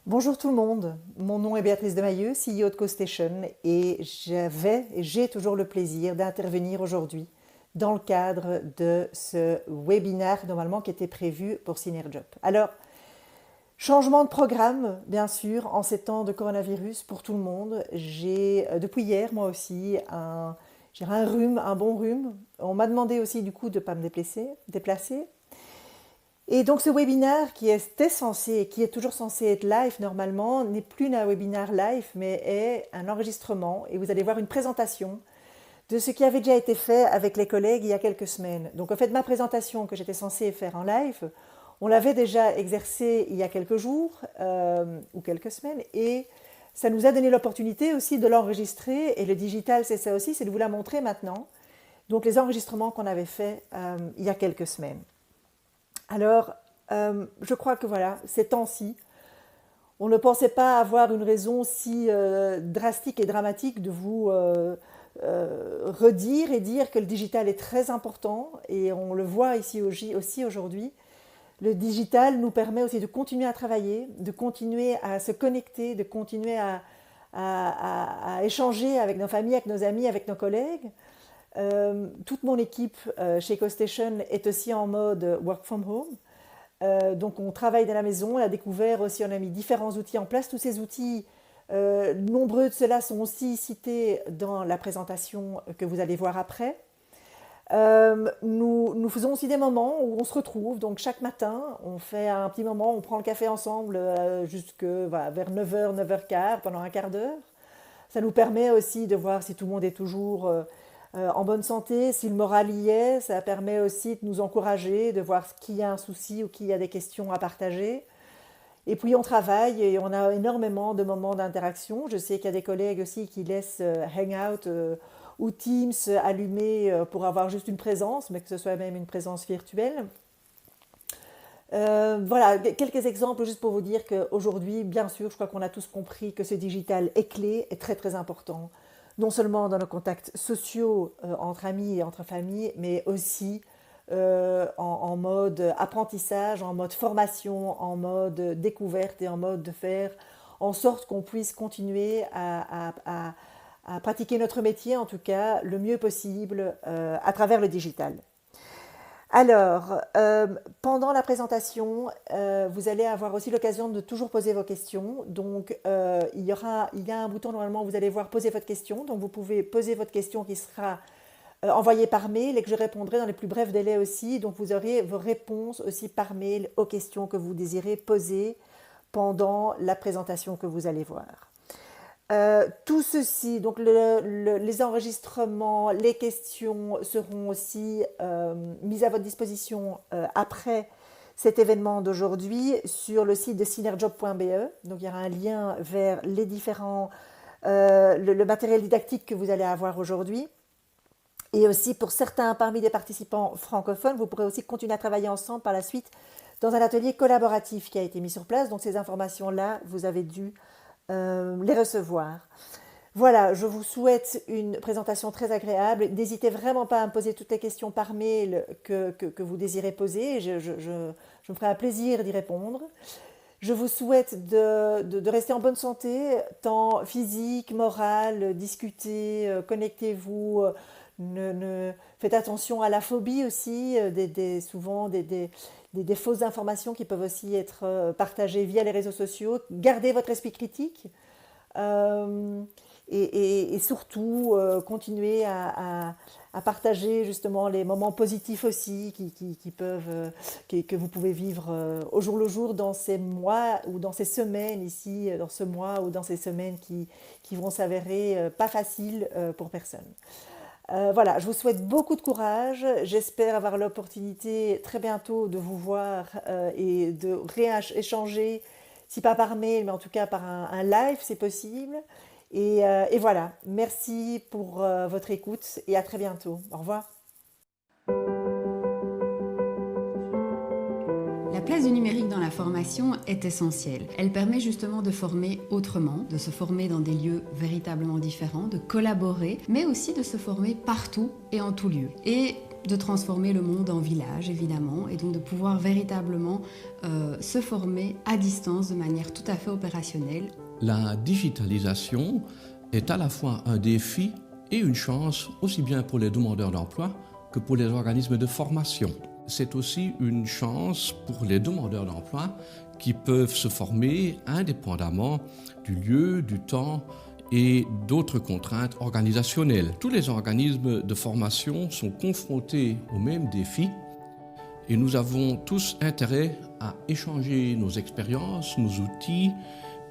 Bonjour tout le monde, mon nom est Béatrice Demailleux, CEO de CoStation et j'ai toujours le plaisir d'intervenir aujourd'hui dans le cadre de ce webinaire normalement qui était prévu pour Synerjob. Alors, changement de programme bien sûr en ces temps de coronavirus pour tout le monde. J'ai depuis hier moi aussi j'ai un rhume, un bon rhume. On m'a demandé aussi du coup de ne pas me déplacer. Et donc ce webinaire qui est toujours censé être live normalement, n'est plus un webinaire live, mais est un enregistrement. Et vous allez voir une présentation de ce qui avait déjà été fait avec les collègues il y a quelques semaines. Donc en fait, ma présentation que j'étais censée faire en live, on l'avait déjà exercée il y a quelques jours ou quelques semaines. Et ça nous a donné l'opportunité aussi de l'enregistrer. Et le digital, c'est ça aussi, c'est de vous la montrer maintenant. Donc les enregistrements qu'on avait faits il y a quelques semaines. Alors, je crois que voilà, ces temps-ci, on ne pensait pas avoir une raison si drastique et dramatique de vous redire et dire que le digital est très important. Et on le voit ici aussi aujourd'hui. Le digital nous permet aussi de continuer à travailler, de continuer à se connecter, de continuer à échanger avec nos familles, avec nos amis, avec nos collègues. Toute mon équipe chez CoStation est aussi en mode work from home. Donc on travaille dans la maison, on a découvert aussi, on a mis différents outils en place. Tous ces outils, nombreux de ceux-là sont aussi cités dans la présentation que vous allez voir après. Nous faisons aussi des moments où on se retrouve, donc chaque matin, on fait un petit moment, on prend le café ensemble vers 9h, 9h15, pendant un quart d'heure. Ça nous permet aussi de voir si tout le monde est toujours en bonne santé, si le moral y est. Ça permet aussi de nous encourager, de voir qui a un souci ou qui a des questions à partager. Et puis on travaille et on a énormément de moments d'interaction. Je sais qu'il y a des collègues aussi qui laissent Hangout ou Teams allumés pour avoir juste une présence, mais que ce soit même une présence virtuelle. Voilà, quelques exemples juste pour vous dire qu'aujourd'hui, bien sûr, je crois qu'on a tous compris que ce digital est clé, est très très important, non seulement dans nos contacts sociaux entre amis et entre familles, mais aussi en mode apprentissage, en mode formation, en mode découverte et en mode de faire en sorte qu'on puisse continuer à pratiquer notre métier, en tout cas, le mieux possible à travers le digital. Alors, pendant la présentation, vous allez avoir aussi l'occasion de toujours poser vos questions. Donc, il y a un bouton normalement où vous allez voir poser votre question. Donc, vous pouvez poser votre question qui sera envoyée par mail et que je répondrai dans les plus brefs délais aussi. Donc, vous aurez vos réponses aussi par mail aux questions que vous désirez poser pendant la présentation que vous allez voir. Tout ceci, donc les enregistrements, les questions seront aussi mis à votre disposition après cet événement d'aujourd'hui sur le site de synerjob.be. Donc il y aura un lien vers les différents, le matériel didactique que vous allez avoir aujourd'hui. Et aussi pour certains parmi les participants francophones, vous pourrez aussi continuer à travailler ensemble par la suite dans un atelier collaboratif qui a été mis sur place. Donc ces informations-là, vous avez dû les recevoir. Voilà, je vous souhaite une présentation très agréable. N'hésitez vraiment pas à me poser toutes les questions par mail que vous désirez poser. Je me ferai un plaisir d'y répondre. Je vous souhaite de rester en bonne santé, tant physique, morale, discutez, connectez-vous. Faites attention à la phobie aussi, souvent des fausses informations qui peuvent aussi être partagées via les réseaux sociaux. Gardez votre esprit critique et surtout continuez à partager justement les moments positifs aussi que vous pouvez vivre au jour le jour dans ces mois ou dans ces semaines ici, dans ce mois ou dans ces semaines qui vont s'avérer pas faciles pour personne. Voilà, je vous souhaite beaucoup de courage. J'espère avoir l'opportunité très bientôt de vous voir et de rééchanger, si pas par mail, mais en tout cas par un live, c'est possible. Et voilà, merci pour votre écoute et à très bientôt. Au revoir. La place du numérique dans la formation est essentielle. Elle permet justement de former autrement, de se former dans des lieux véritablement différents, de collaborer, mais aussi de se former partout et en tout lieu. Et de transformer le monde en village, évidemment, et donc de pouvoir véritablement se former à distance de manière tout à fait opérationnelle. La digitalisation est à la fois un défi et une chance, aussi bien pour les demandeurs d'emploi que pour les organismes de formation. C'est aussi une chance pour les demandeurs d'emploi qui peuvent se former indépendamment du lieu, du temps et d'autres contraintes organisationnelles. Tous les organismes de formation sont confrontés aux mêmes défis et nous avons tous intérêt à échanger nos expériences, nos outils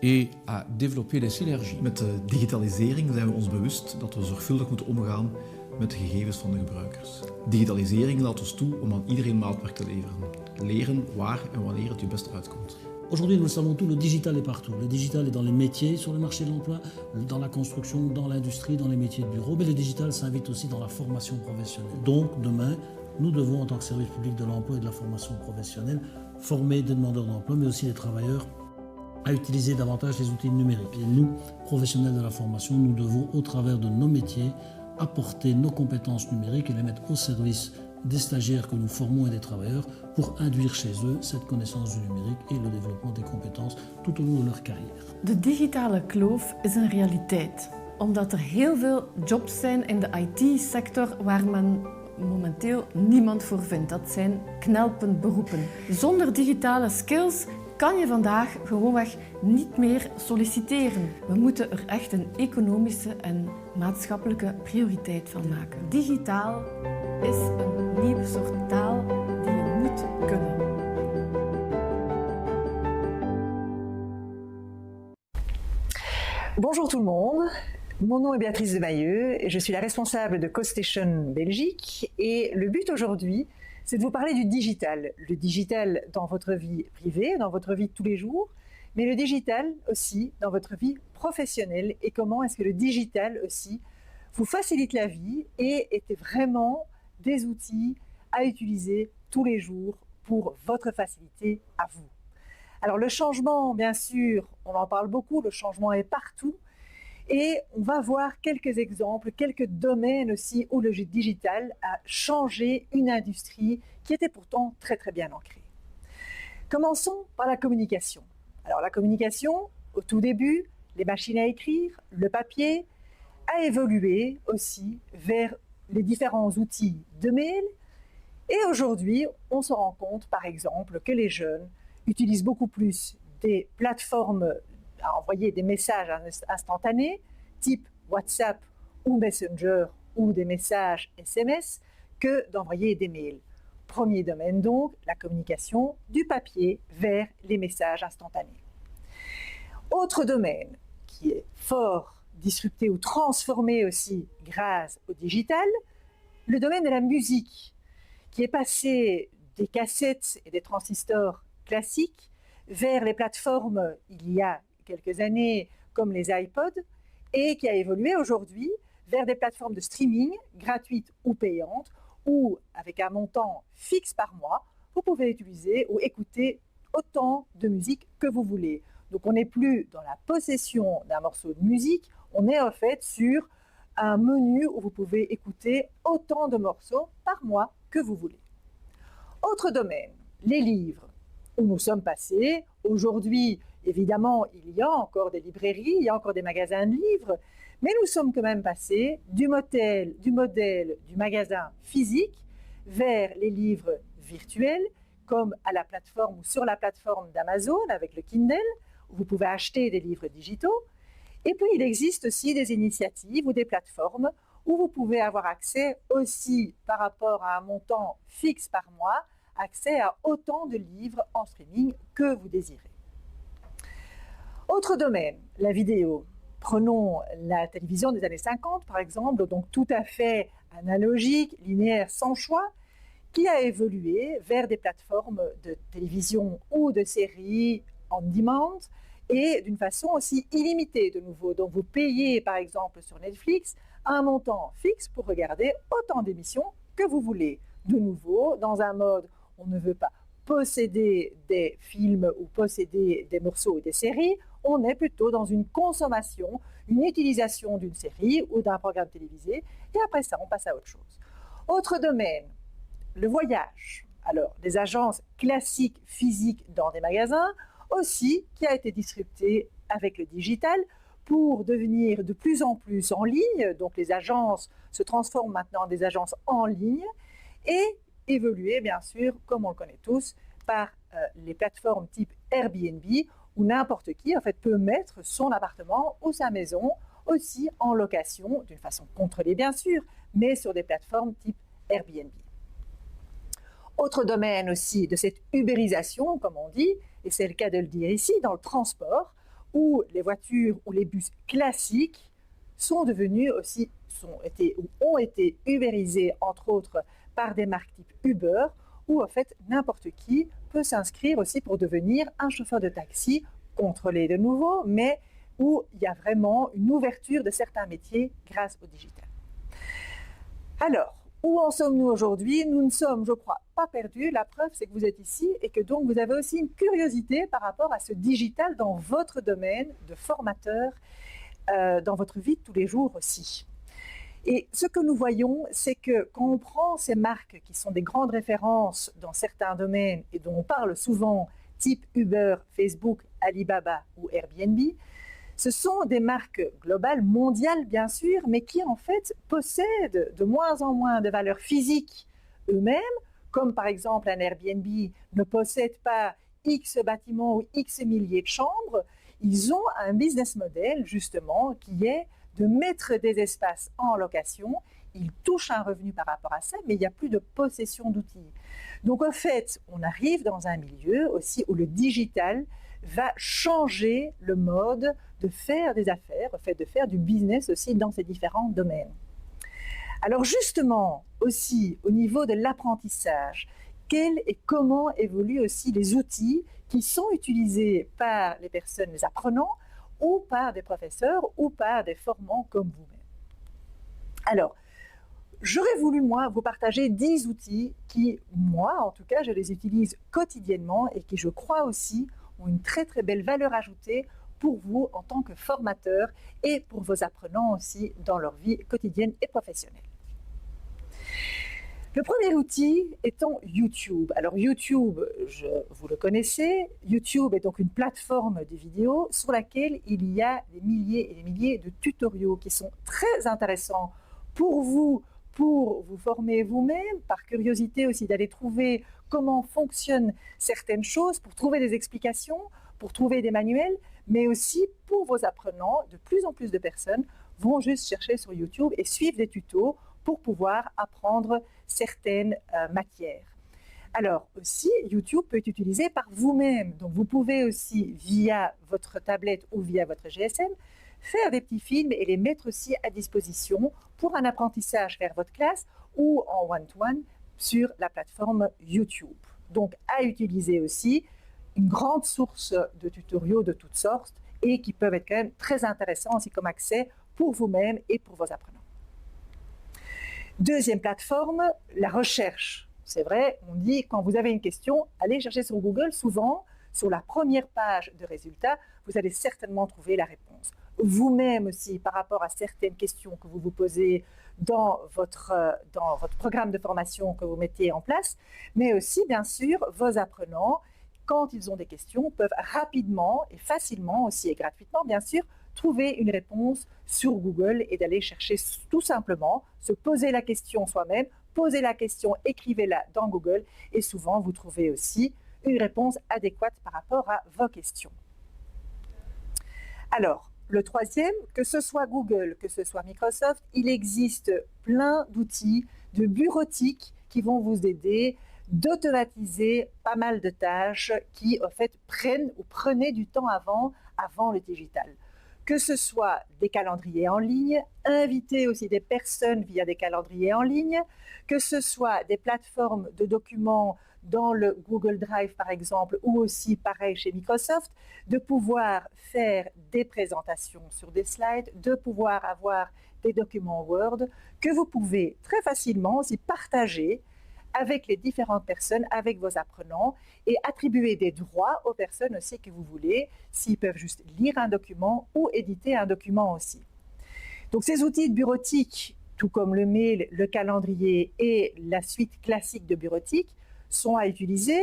et à développer des synergies. Met de digitalisering zijn we ons bewust dat we zorgvuldig moeten omgaan met de gegevens van de gebruikers. Digitalisering laat ons toe om aan iedereen maatwerk te leveren. Leren waar en wanneer het je best uitkomt. Aujourd'hui, nous le savons tous, le digital est partout. Le digital est dans les métiers sur le marché de l'emploi, dans la construction, dans l'industrie, dans les métiers de bureau. Mais le digital s'invite aussi dans la formation professionnelle. Donc, demain, nous devons, en tant que service public de l'emploi et de la formation professionnelle, former des demandeurs d'emploi, mais aussi des travailleurs, à utiliser davantage les outils numériques. Et nous, professionnels de la formation, nous devons, au travers de nos métiers, apporter nos compétences numériques et les mettre au service des stagiaires que nous formons et des travailleurs pour induire chez eux cette connaissance du numérique et le développement des compétences tout au long de leur carrière. De digitale kloof is een realiteit, omdat er heel veel jobs zijn in de IT-sector waar men momenteel niemand voor vindt. Dat zijn knelpuntberoepen. Zonder digitale skills kan je vandaag gewoonweg niet meer solliciteren. We moeten er echt een economische en maatschappelijke prioriteit van maken. Digitaal is een nieuwe soort taal die je moet kunnen. Bonjour tout le monde, mon nom est Béatrice de Mailleux et je suis la responsable de CoStation Belgique et le but aujourd'hui c'est de vous parler du digital. Le digital dans votre vie privée, dans votre vie de tous les jours, mais le digital aussi dans votre vie professionnelle et comment est-ce que le digital aussi vous facilite la vie et est vraiment des outils à utiliser tous les jours pour votre facilité à vous. Alors le changement, bien sûr, on en parle beaucoup, le changement est partout et on va voir quelques exemples, quelques domaines aussi où le digital a changé une industrie qui était pourtant très très bien ancrée. Commençons par la communication. Alors la communication, au tout début, les machines à écrire, le papier, a évolué aussi vers les différents outils de mail. Et aujourd'hui, on se rend compte, par exemple, que les jeunes utilisent beaucoup plus des plateformes à envoyer des messages instantanés, type WhatsApp ou Messenger ou des messages SMS, que d'envoyer des mails. Premier domaine donc, la communication du papier vers les messages instantanés. Autre domaine qui est fort disrupté ou transformé aussi grâce au digital, le domaine de la musique, qui est passé des cassettes et des transistors classiques vers les plateformes il y a quelques années comme les iPods et qui a évolué aujourd'hui vers des plateformes de streaming gratuites ou payantes où avec un montant fixe par mois, vous pouvez utiliser ou écouter autant de musique que vous voulez. Donc on n'est plus dans la possession d'un morceau de musique, on est en fait sur un menu où vous pouvez écouter autant de morceaux par mois que vous voulez. Autre domaine, les livres, où nous sommes passés. Aujourd'hui, évidemment, il y a encore des librairies, il y a encore des magasins de livres, mais nous sommes quand même passés du modèle du magasin physique vers les livres virtuels, comme à la plateforme ou sur la plateforme d'Amazon avec le Kindle, où vous pouvez acheter des livres digitaux. Et puis, il existe aussi des initiatives ou des plateformes où vous pouvez avoir accès aussi, par rapport à un montant fixe par mois, accès à autant de livres en streaming que vous désirez. Autre domaine, la vidéo. Prenons la télévision des années 50, par exemple, donc tout à fait analogique, linéaire, sans choix, qui a évolué vers des plateformes de télévision ou de séries on demand et d'une façon aussi illimitée de nouveau. Donc vous payez par exemple sur Netflix un montant fixe pour regarder autant d'émissions que vous voulez. De nouveau, dans un mode, on ne veut pas posséder des films ou posséder des morceaux ou des séries, on est plutôt dans une consommation, une utilisation d'une série ou d'un programme télévisé, et après ça, on passe à autre chose. Autre domaine, le voyage. Alors, des agences classiques physiques dans des magasins, aussi qui a été disruptée avec le digital pour devenir de plus en plus en ligne. Donc, les agences se transforment maintenant en des agences en ligne et évoluer, bien sûr, comme on le connaît tous, par les plateformes type Airbnb, où n'importe qui en fait, peut mettre son appartement ou sa maison aussi en location, d'une façon contrôlée bien sûr, mais sur des plateformes type Airbnb. Autre domaine aussi de cette ubérisation, comme on dit, et c'est le cas de le dire ici, dans le transport, où les voitures ou les bus classiques sont devenus aussi, ont été ubérisés, entre autres, par des marques type Uber, où en fait n'importe qui peut s'inscrire aussi pour devenir un chauffeur de taxi, contrôlé de nouveau, mais où il y a vraiment une ouverture de certains métiers grâce au digital. Alors, où en sommes-nous aujourd'hui? Nous ne sommes, je crois, pas perdus. La preuve, c'est que vous êtes ici et que donc vous avez aussi une curiosité par rapport à ce digital dans votre domaine de formateur, dans votre vie de tous les jours aussi. Et ce que nous voyons, c'est que quand on prend ces marques qui sont des grandes références dans certains domaines et dont on parle souvent, type Uber, Facebook, Alibaba ou Airbnb, ce sont des marques globales, mondiales bien sûr, mais qui en fait possèdent de moins en moins de valeur physique eux-mêmes, comme par exemple un Airbnb ne possède pas X bâtiments ou X milliers de chambres. Ils ont un business model justement qui est de mettre des espaces en location. Ils touchent un revenu par rapport à ça, mais il n'y a plus de possession d'outils. Donc en fait, on arrive dans un milieu aussi où le digital va changer le mode de faire des affaires, le fait de faire du business aussi dans ces différents domaines. Alors justement, aussi au niveau de l'apprentissage, quels et comment évoluent aussi les outils qui sont utilisés par les personnes, les apprenants, ou par des professeurs, ou par des formants comme vous-même. Alors, j'aurais voulu, moi, vous partager 10 outils qui, moi, en tout cas, je les utilise quotidiennement et qui, je crois aussi, ont une très, très belle valeur ajoutée pour vous en tant que formateur et pour vos apprenants aussi dans leur vie quotidienne et professionnelle. Le premier outil étant YouTube. Alors YouTube, vous le connaissez, YouTube est donc une plateforme de vidéos sur laquelle il y a des milliers et des milliers de tutoriaux qui sont très intéressants pour vous former vous-même, par curiosité aussi d'aller trouver comment fonctionnent certaines choses, pour trouver des explications, pour trouver des manuels, mais aussi pour vos apprenants. De plus en plus de personnes vont juste chercher sur YouTube et suivre des tutos pour pouvoir apprendre certaines matières. Alors aussi, YouTube peut être utilisé par vous-même. Donc vous pouvez aussi, via votre tablette ou via votre GSM, faire des petits films et les mettre aussi à disposition pour un apprentissage vers votre classe ou en one-to-one sur la plateforme YouTube. Donc à utiliser aussi, une grande source de tutoriaux de toutes sortes et qui peuvent être quand même très intéressants aussi comme accès pour vous-même et pour vos apprenants. Deuxième plateforme, la recherche. C'est vrai, on dit quand vous avez une question, allez chercher sur Google. Souvent, sur la première page de résultats, vous allez certainement trouver la réponse. Vous-même aussi, par rapport à certaines questions que vous vous posez dans votre programme de formation que vous mettez en place, mais aussi, bien sûr, vos apprenants, quand ils ont des questions, peuvent rapidement et facilement aussi et gratuitement, bien sûr, trouver une réponse sur Google et d'aller chercher tout simplement, se poser la question soi-même, poser la question, écrivez-la dans Google et souvent vous trouvez aussi une réponse adéquate par rapport à vos questions. Alors, le troisième, que ce soit Google, que ce soit Microsoft, il existe plein d'outils de bureautique qui vont vous aider d'automatiser pas mal de tâches qui, en fait, prenaient du temps avant le digital. Que ce soit des calendriers en ligne, inviter aussi des personnes via des calendriers en ligne, que ce soit des plateformes de documents dans le Google Drive par exemple, ou aussi pareil chez Microsoft, de pouvoir faire des présentations sur des slides, de pouvoir avoir des documents Word, que vous pouvez très facilement aussi partager avec les différentes personnes, avec vos apprenants, et attribuer des droits aux personnes aussi que vous voulez, s'ils peuvent juste lire un document ou éditer un document aussi. Donc ces outils de bureautique, tout comme le mail, le calendrier et la suite classique de bureautique, sont à utiliser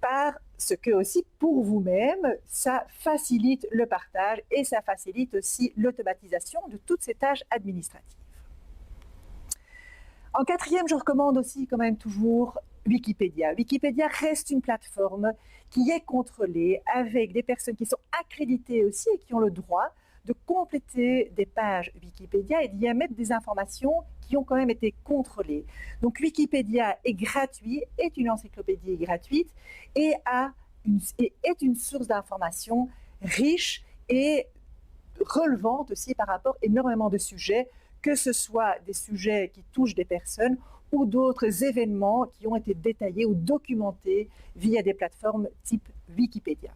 parce que aussi pour vous-même, ça facilite le partage et ça facilite aussi l'automatisation de toutes ces tâches administratives. En quatrième, je recommande aussi quand même toujours Wikipédia. Wikipédia reste une plateforme qui est contrôlée avec des personnes qui sont accréditées aussi et qui ont le droit de compléter des pages Wikipédia et d'y mettre des informations qui ont quand même été contrôlées. Donc Wikipédia est gratuit, est une encyclopédie gratuite et est une source d'informations riche et relevante aussi par rapport à énormément de sujets, que ce soit des sujets qui touchent des personnes ou d'autres événements qui ont été détaillés ou documentés via des plateformes type Wikipédia.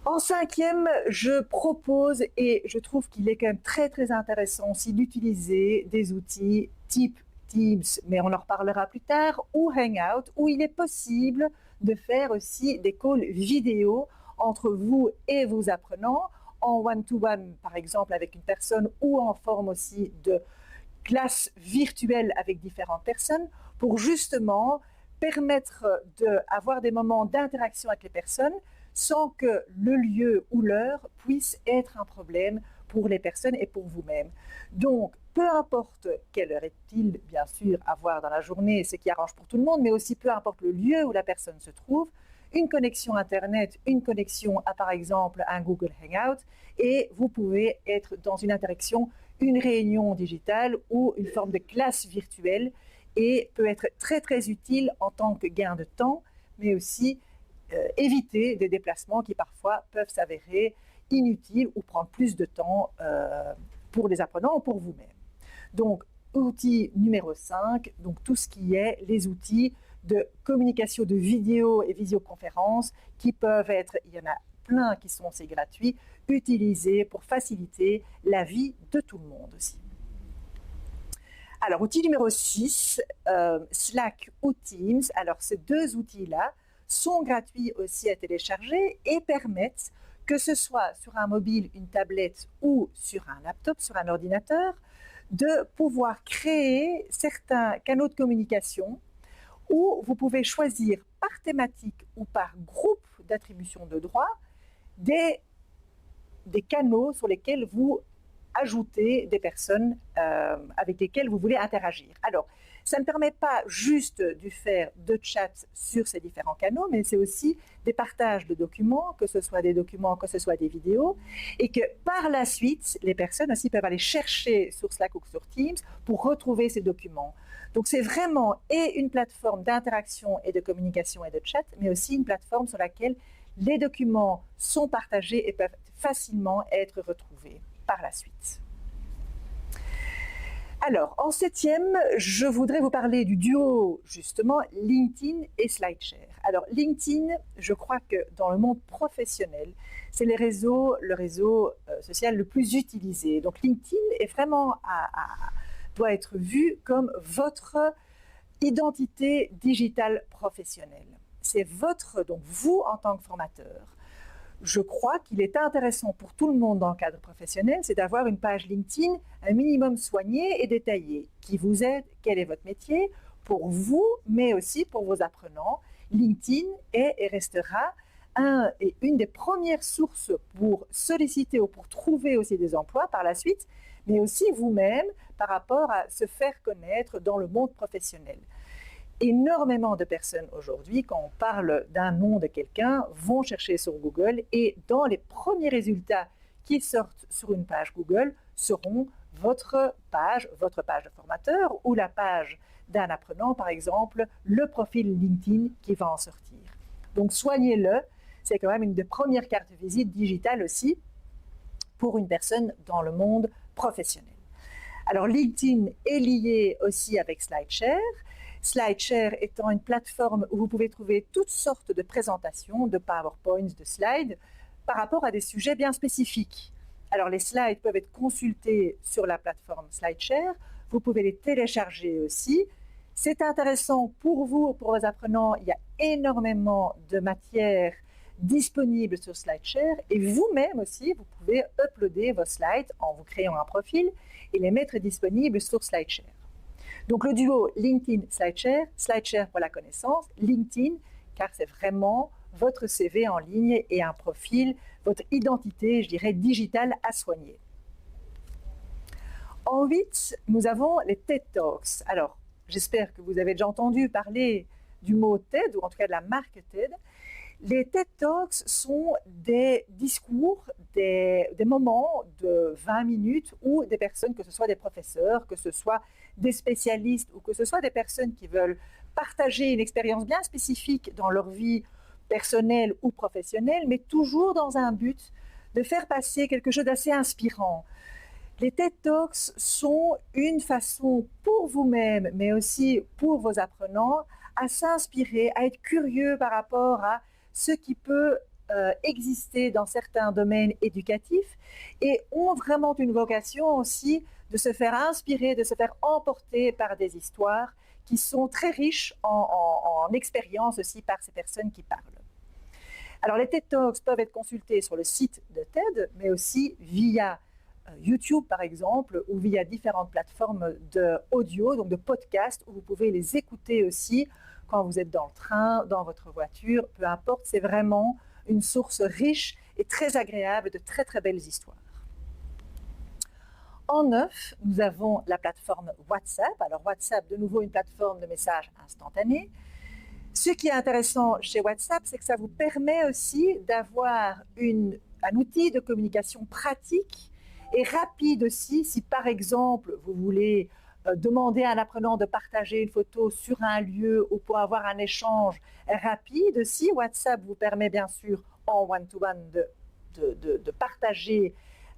En cinquième, je propose, et je trouve qu'il est quand même très très intéressant aussi d'utiliser des outils type Teams, mais on en reparlera plus tard, ou Hangout, où il est possible de faire aussi des calls vidéo entre vous et vos apprenants, en one-to-one par exemple avec une personne, ou en forme aussi de classe virtuelle avec différentes personnes, pour justement permettre d'avoir des moments d'interaction avec les personnes sans que le lieu ou l'heure puisse être un problème pour les personnes et pour vous-même. Donc, peu importe quelle heure est-il, bien sûr, avoir dans la journée, ce qui arrange pour tout le monde, mais aussi peu importe le lieu où la personne se trouve, une connexion Internet, une connexion à, par exemple, un Google Hangout, et vous pouvez être dans une interaction, une réunion digitale ou une forme de classe virtuelle, et peut être très, très utile en tant que gain de temps, mais aussi éviter des déplacements qui parfois peuvent s'avérer inutiles ou prendre plus de temps pour les apprenants ou pour vous-même. Donc, outil numéro 5, donc tout ce qui est les outils de communication de vidéo et visioconférence qui peuvent être, il y en a plein qui sont aussi gratuits, utilisés pour faciliter la vie de tout le monde aussi. Alors, outil numéro 6, Slack ou Teams. Alors, ces deux outils-là sont gratuits aussi à télécharger et permettent, que ce soit sur un mobile, une tablette ou sur un laptop, sur un ordinateur, de pouvoir créer certains canaux de communication où vous pouvez choisir par thématique ou par groupe d'attribution de droits des canaux sur lesquels vous ajoutez des personnes avec lesquelles vous voulez interagir. Alors, ça ne permet pas juste de faire de chat sur ces différents canaux, mais c'est aussi des partages de documents, que ce soit des documents, que ce soit des vidéos, et que par la suite, les personnes aussi peuvent aller chercher sur Slack ou sur Teams pour retrouver ces documents. Donc c'est vraiment et une plateforme d'interaction et de communication et de chat, mais aussi une plateforme sur laquelle les documents sont partagés et peuvent facilement être retrouvés par la suite. Alors, en septième, je voudrais vous parler du duo, justement, LinkedIn et SlideShare. Alors, LinkedIn, je crois que dans le monde professionnel, c'est le réseau social le plus utilisé. Donc, LinkedIn est vraiment doit être vu comme votre identité digitale professionnelle. C'est donc vous en tant que formateur. Je crois qu'il est intéressant pour tout le monde dans le cadre professionnel, c'est d'avoir une page LinkedIn un minimum soignée et détaillée. Qui vous êtes, quel est votre métier, pour vous, mais aussi pour vos apprenants. LinkedIn est et restera une des premières sources pour solliciter ou pour trouver aussi des emplois par la suite, mais aussi vous-même par rapport à se faire connaître dans le monde professionnel. Énormément de personnes aujourd'hui, quand on parle d'un nom de quelqu'un, vont chercher sur Google et dans les premiers résultats qui sortent sur une page Google seront votre page de formateur ou la page d'un apprenant, par exemple, le profil LinkedIn qui va en sortir. Donc soignez-le, c'est quand même une des premières cartes de visite digitales aussi pour une personne dans le monde professionnel. Alors LinkedIn est lié aussi avec SlideShare. SlideShare étant une plateforme où vous pouvez trouver toutes sortes de présentations, de PowerPoints, de slides, par rapport à des sujets bien spécifiques. Alors les slides peuvent être consultés sur la plateforme SlideShare, vous pouvez les télécharger aussi. C'est intéressant pour vous, pour vos apprenants, il y a énormément de matière disponibles sur SlideShare et vous-même aussi, vous pouvez uploader vos slides en vous créant un profil et les mettre disponibles sur SlideShare. Donc le duo LinkedIn-SlideShare, SlideShare pour la connaissance, LinkedIn car c'est vraiment votre CV en ligne et un profil, votre identité, je dirais, digitale à soigner. En 8, nous avons les TED Talks. Alors, j'espère que vous avez déjà entendu parler du mot TED, ou en tout cas de la marque TED. Les TED Talks sont des discours, des moments de 20 minutes où des personnes, que ce soit des professeurs, que ce soit des spécialistes ou que ce soit des personnes qui veulent partager une expérience bien spécifique dans leur vie personnelle ou professionnelle, mais toujours dans un but de faire passer quelque chose d'assez inspirant. Les TED Talks sont une façon pour vous-même, mais aussi pour vos apprenants, à s'inspirer, à être curieux par rapport à ce qui peut exister dans certains domaines éducatifs et ont vraiment une vocation aussi de se faire inspirer, de se faire emporter par des histoires qui sont très riches en expérience aussi par ces personnes qui parlent. Alors les TED Talks peuvent être consultés sur le site de TED, mais aussi via YouTube par exemple, ou via différentes plateformes d'audio, donc de podcasts, où vous pouvez les écouter aussi quand vous êtes dans le train, dans votre voiture, peu importe, c'est vraiment une source riche et très agréable de très très belles histoires. En 9, nous avons la plateforme WhatsApp. Alors WhatsApp, de nouveau une plateforme de messages instantanés. Ce qui est intéressant chez WhatsApp, c'est que ça vous permet aussi d'avoir un outil de communication pratique et rapide aussi, si par exemple vous voulez demander à un apprenant de partager une photo sur un lieu ou pour avoir un échange rapide. Si WhatsApp vous permet bien sûr en one-to-one de partager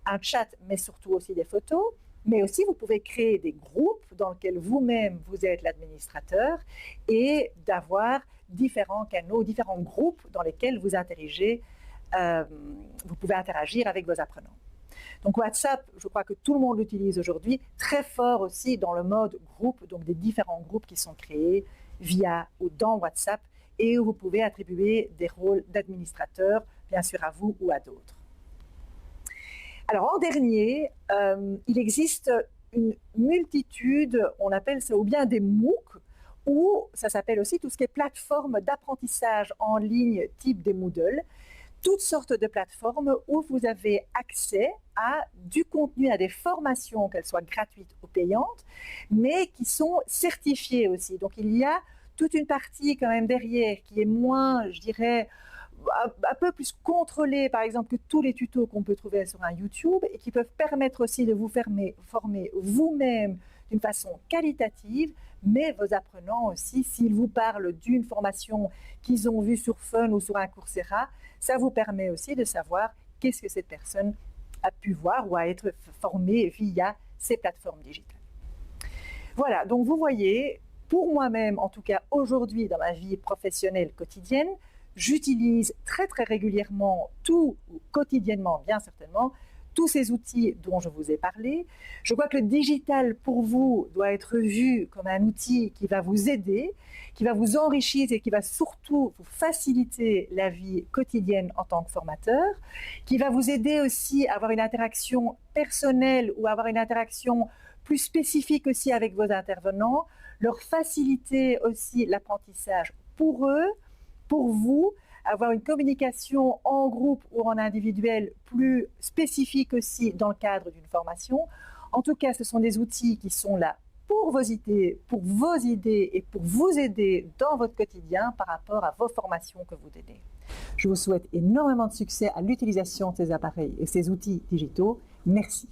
un chat, mais surtout aussi des photos, mais aussi vous pouvez créer des groupes dans lesquels vous-même vous êtes l'administrateur et d'avoir différents canaux, différents groupes dans lesquels vous interagissez, vous pouvez interagir avec vos apprenants. Donc WhatsApp, je crois que tout le monde l'utilise aujourd'hui, très fort aussi dans le mode groupe, donc des différents groupes qui sont créés via ou dans WhatsApp et où vous pouvez attribuer des rôles d'administrateur, bien sûr à vous ou à d'autres. Alors en dernier, il existe une multitude, on appelle ça ou bien des MOOC, ou ça s'appelle aussi tout ce qui est plateforme d'apprentissage en ligne type des Moodle, toutes sortes de plateformes où vous avez accès à du contenu, à des formations, qu'elles soient gratuites ou payantes, mais qui sont certifiées aussi. Donc il y a toute une partie quand même derrière qui est moins, je dirais, un peu plus contrôlée, par exemple, que tous les tutos qu'on peut trouver sur un YouTube et qui peuvent permettre aussi de vous former vous-même d'une façon qualitative, mais vos apprenants aussi, s'ils vous parlent d'une formation qu'ils ont vue sur Fun ou sur un Coursera, ça vous permet aussi de savoir qu'est-ce que cette personne a pu voir ou a être formée via ces plateformes digitales. Voilà, donc vous voyez, pour moi-même, en tout cas aujourd'hui dans ma vie professionnelle quotidienne, j'utilise très très régulièrement quotidiennement bien certainement, tous ces outils dont je vous ai parlé. Je crois que le digital pour vous doit être vu comme un outil qui va vous aider, qui va vous enrichir et qui va surtout vous faciliter la vie quotidienne en tant que formateur, qui va vous aider aussi à avoir une interaction personnelle ou à avoir une interaction plus spécifique aussi avec vos intervenants, leur faciliter aussi l'apprentissage pour eux, pour vous, avoir une communication en groupe ou en individuel plus spécifique aussi dans le cadre d'une formation. En tout cas, ce sont des outils qui sont là pour vos idées et pour vous aider dans votre quotidien par rapport à vos formations que vous donnez. Je vous souhaite énormément de succès à l'utilisation de ces appareils et ces outils digitaux. Merci.